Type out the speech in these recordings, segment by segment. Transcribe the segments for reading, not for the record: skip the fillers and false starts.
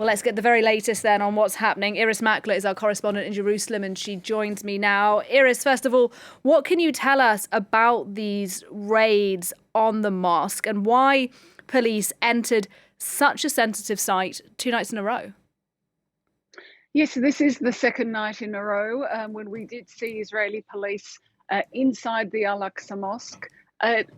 Well, let's get the very latest then on what's happening. Irris Makler is our correspondent in Jerusalem and she joins me now. Irris, first of all, what can you tell us about these raids on the mosque and why police entered such a sensitive site 2 nights in a row? Yes, this is the second night in a row when we did see Israeli police inside the Al-Aqsa Mosque.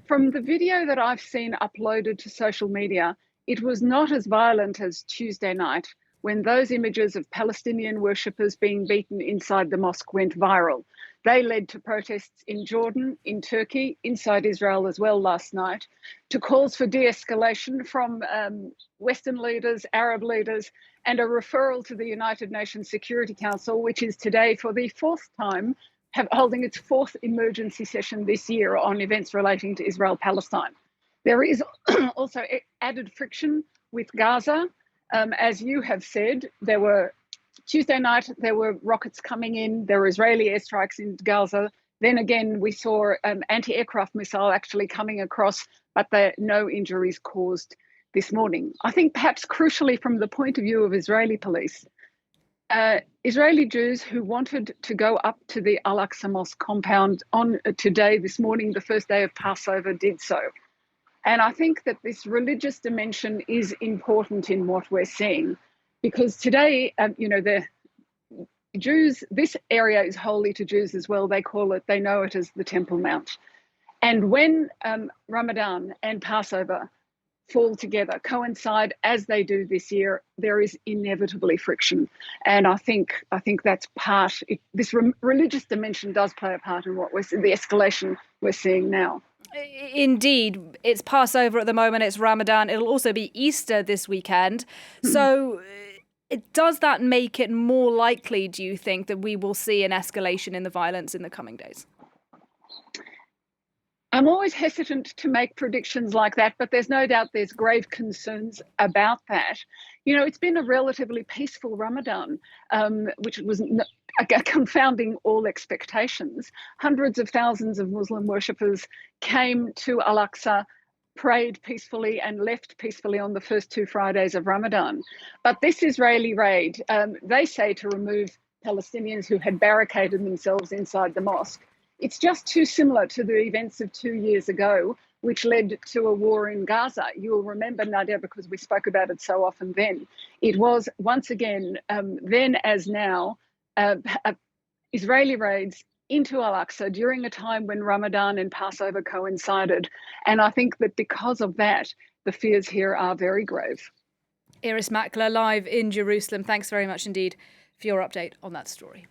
From the video that I've seen uploaded to social media, it was not as violent as Tuesday night when those images of Palestinian worshippers being beaten inside the mosque went viral. They led to protests in Jordan, in Turkey, inside Israel as well last night, to calls for de-escalation from Western leaders, Arab leaders, and a referral to the United Nations Security Council, which is today for the fourth time holding its fourth emergency session this year on events relating to Israel-Palestine. There is also added friction with Gaza. As you have said, Tuesday night, there were rockets coming in, there were Israeli airstrikes in Gaza. Then again, we saw anti-aircraft missile actually coming across, but no injuries caused this morning. I think perhaps crucially from the point of view of Israeli police, Israeli Jews who wanted to go up to the Al-Aqsa Mosque compound on today, this morning, the first day of Passover, did so. And I think that this religious dimension is important in what we're seeing, because today, the Jews, this area is holy to Jews as well. They know it as the Temple Mount. And when Ramadan and Passover fall together, coincide as they do this year, there is inevitably friction. And I think that's this religious dimension does play a part in what the escalation we're seeing now. Indeed, it's Passover at the moment, it's Ramadan, it'll also be Easter this weekend. So does that make it more likely, do you think, that we will see an escalation in the violence in the coming days? I'm always hesitant to make predictions like that, but there's no doubt there's grave concerns about that. It's been a relatively peaceful Ramadan, which was confounding all expectations. Hundreds of thousands of Muslim worshippers came to Al-Aqsa, prayed peacefully and left peacefully on the first 2 Fridays of Ramadan. But this Israeli raid, they say to remove Palestinians who had barricaded themselves inside the mosque. It's just too similar to the events of 2 years ago, which led to a war in Gaza. You'll remember, Nadia, because we spoke about it so often then. It was, once again, then as now, Israeli raids into Al-Aqsa during a time when Ramadan and Passover coincided. And I think that because of that, the fears here are very grave. Irris Makler, live in Jerusalem. Thanks very much indeed for your update on that story.